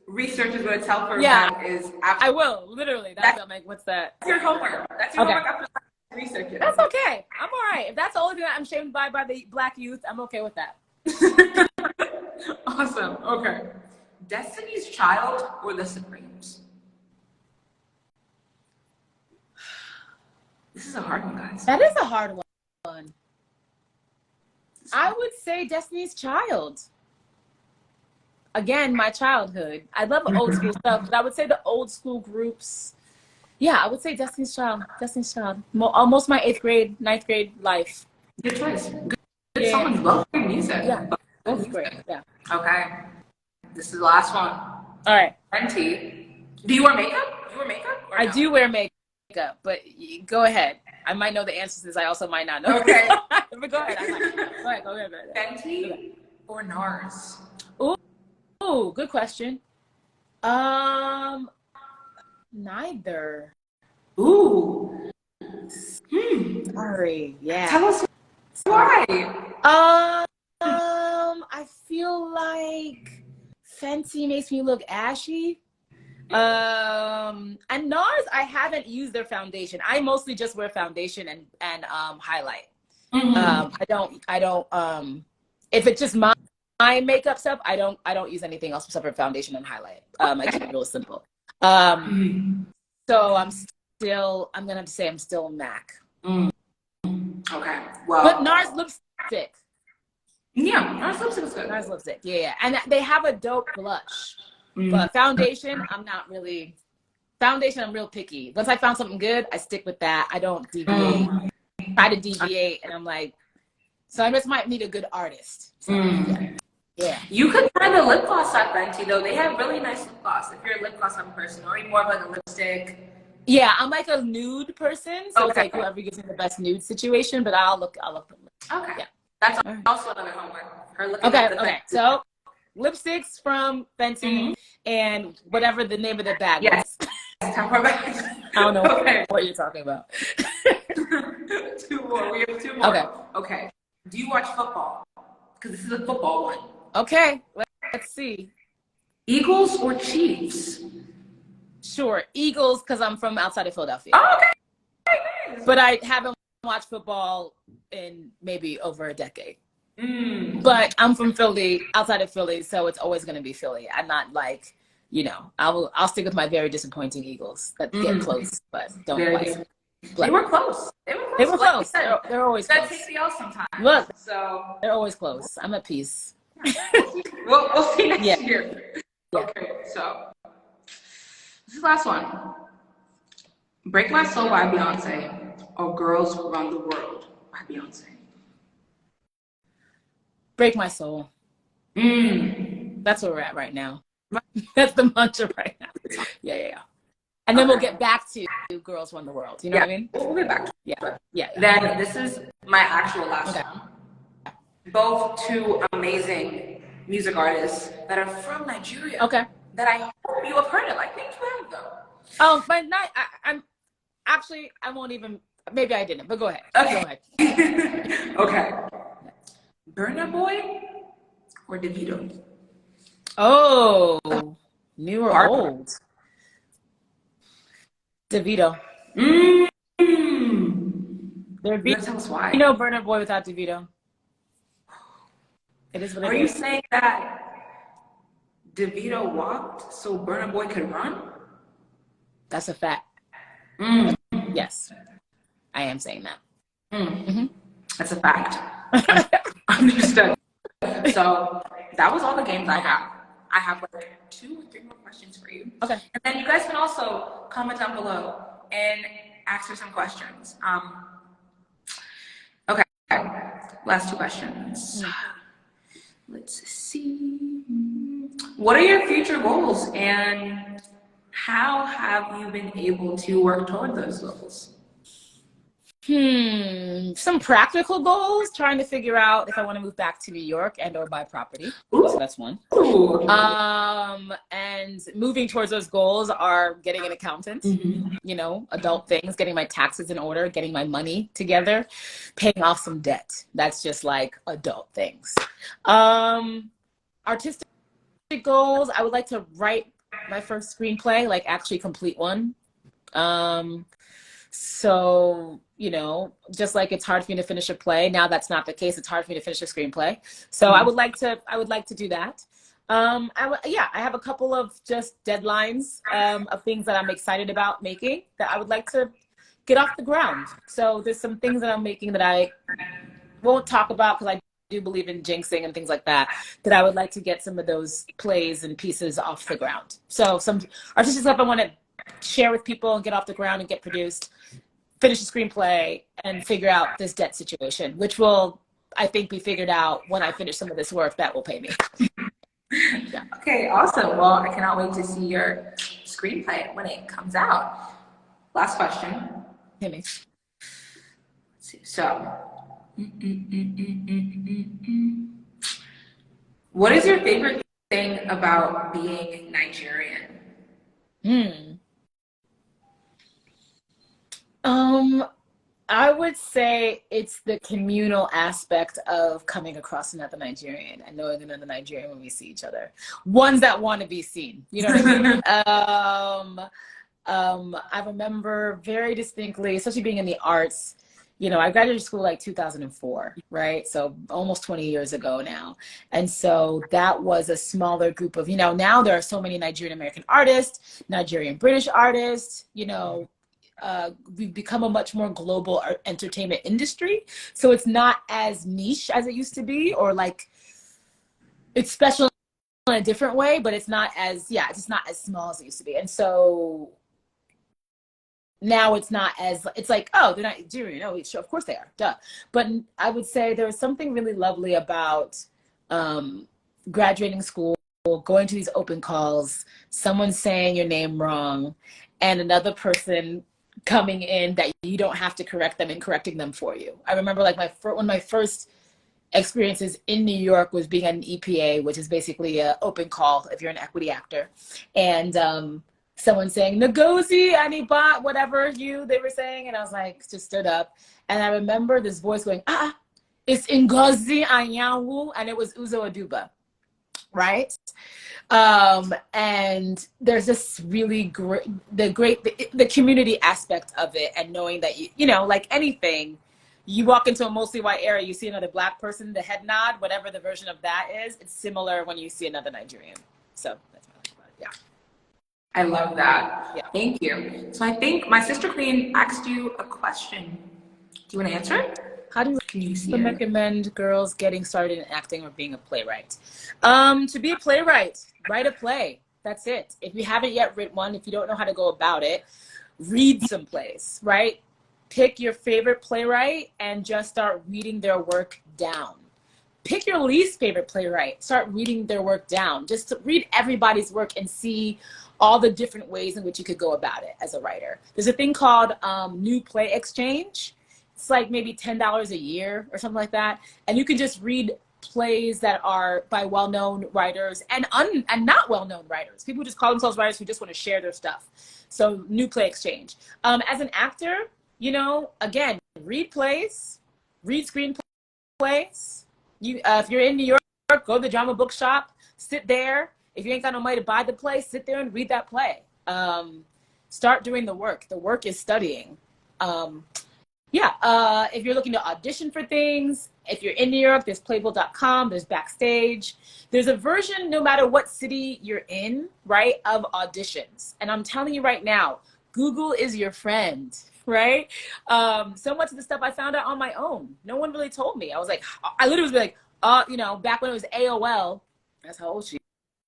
research is going to tell her that is. I will literally. That's I'm like, what's that? That's your homework. That's your homework after research it. That's okay. I'm all right. If that's the only thing that I'm shamed by the Black youth, I'm okay with that. Awesome. Okay. Destiny's Child or the Supremes? This is a hard one, guys. That is a hard one. I would say Destiny's Child. Again, my childhood. I love old school stuff, but I would say the old school groups. Yeah, I would say Destiny's Child. Destiny's Child. Almost my 8th grade, 9th grade life. Good choice. Good songs, both great music. Yeah, both great. Yeah. Okay. This is the last one. All right. Fenty. Do you wear makeup? Do you wear makeup? I do wear makeup, but go ahead. I might know the answers to this. I also might not know. Okay. But go ahead. Go ahead. Fenty or NARS? Ooh, good question. Neither. Ooh. Sorry. Yeah. Tell us why. I feel like Fenty makes me look ashy. And NARS, I haven't used their foundation. I mostly just wear foundation and highlight. I don't if it's just my makeup stuff, I don't use anything else except for foundation and highlight. I keep it real simple. So I'm gonna have to say I'm still MAC. Okay. Well, but NARS lipstick. Yeah, NARS lipstick is good. NARS lipstick, yeah. And they have a dope blush. But foundation, I'm not really. Foundation, I'm real picky. Once I found something good, I stick with that. I don't deviate. Try to deviate, and I'm like, so I just might need a good artist. So, yeah. You could try the lip gloss at Fenty though. They have really nice lip gloss. If you're a lip gloss person, or you're more of like a lipstick. Yeah, I'm like a nude person, so it's like whoever gives me the best nude situation. But I'll look. Okay. Yeah. That's also another homework. Her looking okay. So lipsticks from Fenty and whatever the name of the bag is. I don't know what you're talking about. 2 more. We have 2 more. Okay. Do you watch football? Because this is a football one. Okay. Let's see. Eagles or Chiefs? Sure. Eagles, because I'm from outside of Philadelphia. Oh, okay. But I haven't watched football in maybe over a decade. But I'm from Philly, outside of Philly, so it's always going to be Philly. I'm not like, I'll stick with my very disappointing Eagles that get close, but don't quite. They were close. They were close. They're always close. That takes the L sometimes. Look, so they're always close. I'm at peace. we'll see next year. Yeah. Okay, so this is the last one. Break My Soul by Beyonce or Girls Run the World by Beyonce? Break My Soul. That's where we're at right now. That's the mantra right now. Yeah. And then we'll get back to Girls Run the World. You know what I mean? We'll get back to it. Yeah. Then this is my actual last one. Both 2 amazing music artists that are from Nigeria. Okay. That I hope you have heard of. I think you have though. Oh, but not. I'm actually. I won't even. Maybe I didn't. But go ahead. Okay. Okay. Burna Boy or Davido? Oh, new or old? Davido. There'd be tell us why. Burna Boy without Davido. It is what it is. Are you saying that Davido walked so Burna Boy could run? That's a fact. Yes, I am saying that. That's a fact. Understood. So that was all the games I have. I have like 2 or 3 more questions for you. Okay. And then you guys can also comment down below and ask her some questions. Okay. Last 2 questions. Let's see. What are your future goals and how have you been able to work toward those goals? Some practical goals, trying to figure out if I want to move back to New York and or buy property. Ooh. So that's one. Ooh. And moving towards those goals are getting an accountant, adult things, getting my taxes in order, getting my money together, paying off some debt. That's just like adult things. Artistic goals, I would like to write my first screenplay, like actually complete one. So, just like it's hard for me to finish a play. Now that's not the case. It's hard for me to finish a screenplay. So I would like to do that. I have a couple of just deadlines of things that I'm excited about making that I would like to get off the ground. So there's some things that I'm making that I won't talk about because I do believe in jinxing and things like that, that I would like to get some of those plays and pieces off the ground. So some artistic stuff I want to share with people and get off the ground and get produced, finish the screenplay, and figure out this debt situation, which will, I think, be figured out when I finish some of this work that will pay me. Yeah. Okay, awesome. Well, I cannot wait to see your screenplay when it comes out. Last question. Hit me. Let's see. So, what is your favorite thing about being Nigerian? I would say it's the communal aspect of coming across another Nigerian and knowing another Nigerian when we see each other. Ones that want to be seen. You know what I mean? I remember very distinctly, especially being in the arts, you know, I graduated school like 2004, right? So almost 20 years ago now. And so that was a smaller group of, you know, now there are so many Nigerian American artists, Nigerian British artists, you know, we've become a much more global entertainment industry. So it's not as niche as it used to be, or like it's special in a different way, but it's not as, yeah, it's just not as small as it used to be. And so now it's not as, it's like, oh, they're not Nigerian. Oh, sure, of course they are, duh. But I would say there was something really lovely about graduating school, going to these open calls, someone saying your name wrong, and another person coming in that you don't have to correct them and correcting them for you. I remember like one of my first experiences in New York was being at an EPA, which is basically an open call if you're an equity actor. And someone saying, Ngozi, Anibot, whatever they were saying. And I was like, just stood up. And I remember this voice going, it's Ngozi, Anyanwu. And it was Uzo Aduba, right? And there's this really great, the community aspect of it, and knowing that you know, like anything, you walk into a mostly white area, you see another black person, the head nod, whatever the version of that is, it's similar when you see another Nigerian. So that's what I like about it. Yeah. I love that. Yeah. Thank you. So I think my sister Queen asked you a question. Do you want to answer it? How do you recommend girls getting started in acting or being a playwright? To be a playwright, write a play. That's it. If you haven't yet written one, if you don't know how to go about it, read some plays, right? Pick your favorite playwright and just start reading their work down. Pick your least favorite playwright. Start reading their work down. Just to read everybody's work and see all the different ways in which you could go about it as a writer. There's a thing called New Play Exchange. It's like maybe $10 a year or something like that. And you can just read plays that are by well-known writers and not well-known writers. People who just call themselves writers who just want to share their stuff. So New Play Exchange. As an actor, you know, again, read plays, read screenplays. If you're in New York, go to the drama bookshop, sit there. If you ain't got no money to buy the play, sit there and read that play. Start doing the work. The work is studying. If you're looking to audition for things, if you're in New York, there's playbill.com, there's Backstage. There's a version, no matter what city you're in, right, of auditions. And I'm telling you right now, Google is your friend, right? So much of the stuff I found out on my own. No one really told me. I was like, I literally was like, you know, back when it was AOL, that's how old she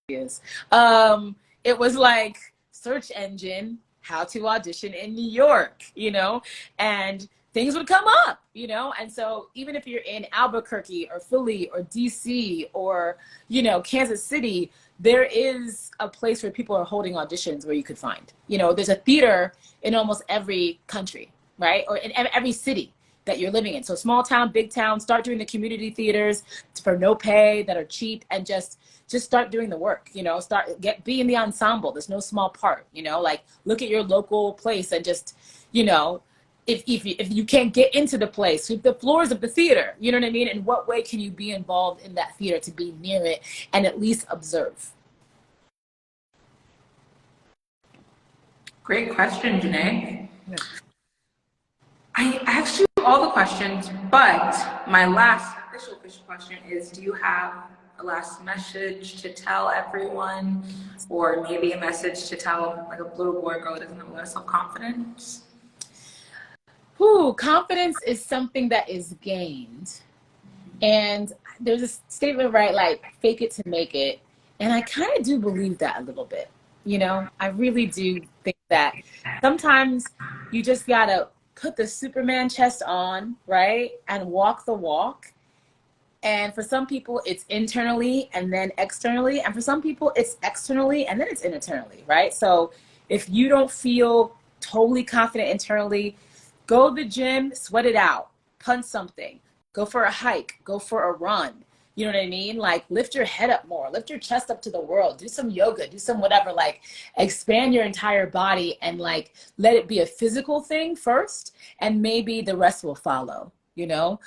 is. It was like search engine, how to audition in New York, you know, and things would come up, you know. And so even if you're in Albuquerque or Philly or DC or, you know, Kansas City, there is a place where people are holding auditions where you could find, you know, there's a theater in almost every country, right? Or in every city that you're living in. So small town, big town, start doing the community theaters for no pay that are cheap, and just start doing the work, you know, be in the ensemble. There's no small part, you know, like look at your local place and just, you know, if you can't get into the place, sweep the floors of the theater, you know what I mean? In what way can you be involved in that theater to be near it and at least observe? Great question, Janae. Yeah. I asked you all the questions, but my last official question is, do you have a last message to tell everyone, or maybe a message to tell like a little boy or girl that doesn't have a lot of self-confidence? Confidence is something that is gained. And there's a statement, right? Like, fake it to make it. And I kind of do believe that a little bit. You know, I really do think that sometimes you just gotta put the Superman chest on, right? And walk the walk. And for some people, it's internally and then externally. And for some people, it's externally and then it's internally, right? So if you don't feel totally confident internally, go to the gym, sweat it out, punch something, go for a hike, go for a run. You know what I mean? Like, lift your head up more, lift your chest up to the world, do some yoga, do some whatever, like expand your entire body and like let it be a physical thing first, and maybe the rest will follow, you know?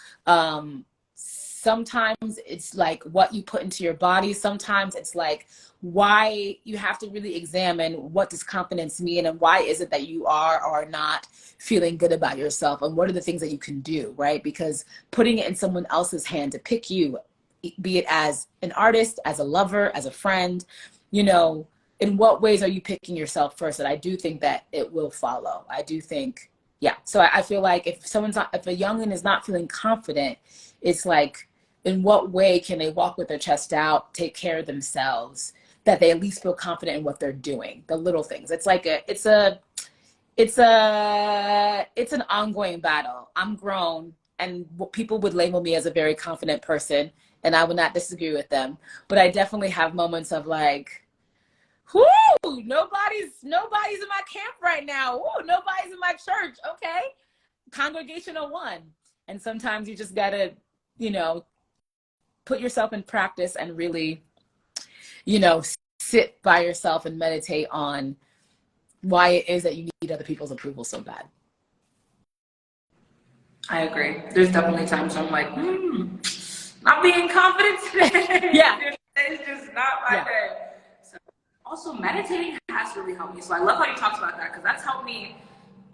Sometimes it's like what you put into your body. Sometimes it's like why you have to really examine what does confidence mean and why is it that you are or not feeling good about yourself, and what are the things that you can do, right? Because putting it in someone else's hand to pick you, be it as an artist, as a lover, as a friend, you know, in what ways are you picking yourself first? And I do think that it will follow. I do think, yeah. So I feel like if if a youngin is not feeling confident, it's like, in what way can they walk with their chest out, take care of themselves, that they at least feel confident in what they're doing, the little things. It's like it's an ongoing battle. I'm grown, and people would label me as a very confident person, and I would not disagree with them. But I definitely have moments of like, whoo, nobody's in my camp right now. Whoo, nobody's in my church. Okay, congregational one. And sometimes you just gotta, you know, put yourself in practice and really, you know, sit by yourself and meditate on why it is that you need other people's approval so bad. I agree. There's definitely times I'm like, not being confident today. Yeah. It's just not my day. So, also, meditating has really helped me. So I love how you talked about that, because that's helped me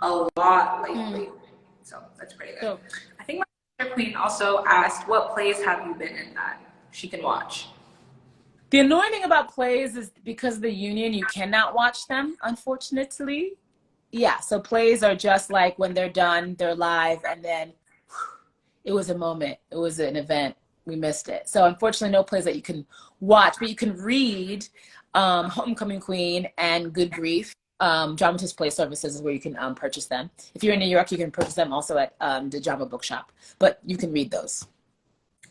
a lot lately. So that's pretty good. So, I think my queen also asked, what plays have you been in that she can watch? the annoying thing about plays is because of the union, you cannot watch them, unfortunately. Yeah, so plays are just like when they're done, they're live, and then it was a moment, it was an event, we missed it. So unfortunately, no plays that you can watch, but you can read Homecoming Queen and Good Grief. Dramatist Play Services is where you can purchase them. If you're in New York, you can purchase them also at the Drama Bookshop, but you can read those.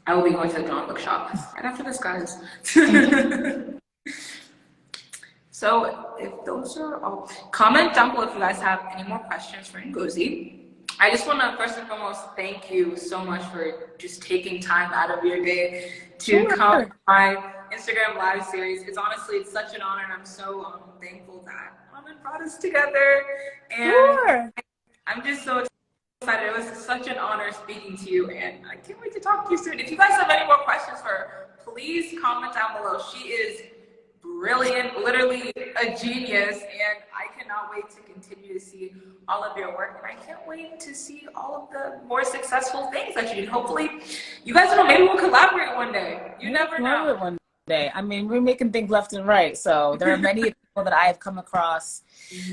I will be going to the drama bookshop right after this, guys. So if those are all, comment down below if you guys have any more questions for Ngozi. I just want to first and foremost thank you so much for just taking time out of your day to come to my Instagram live series. It's such an honor, and I'm so thankful that brought us together. And I'm just so excited. It was such an honor speaking to you, and I can't wait to talk to you soon. If you guys have any more questions for her, please comment down below. She is brilliant, literally a genius, and I cannot wait to continue to see all of your work, and I can't wait to see all of the more successful things that you do. Hopefully, you guys know, maybe we'll collaborate one day. You never know. One day. I mean, we're making things left and right, so there are many people that I have come across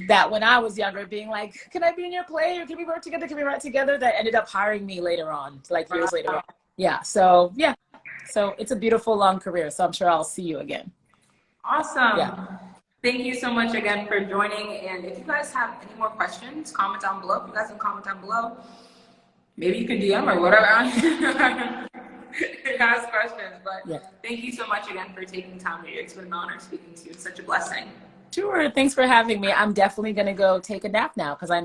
that when I was younger being like, can I be in your play, or can we work together, can we write together, that ended up hiring me later on, like years later on. Yeah, so it's a beautiful long career, so I'm sure I'll see you again. Awesome. Yeah. Thank you so much again for joining. And if you guys have any more questions, comment down below. If you guys can comment down below, maybe you can DM or whatever. Ask questions. But thank you so much again for taking time. It's been an honor speaking to you. It's such a blessing. Sure. Thanks for having me. I'm definitely going to go take a nap now because I know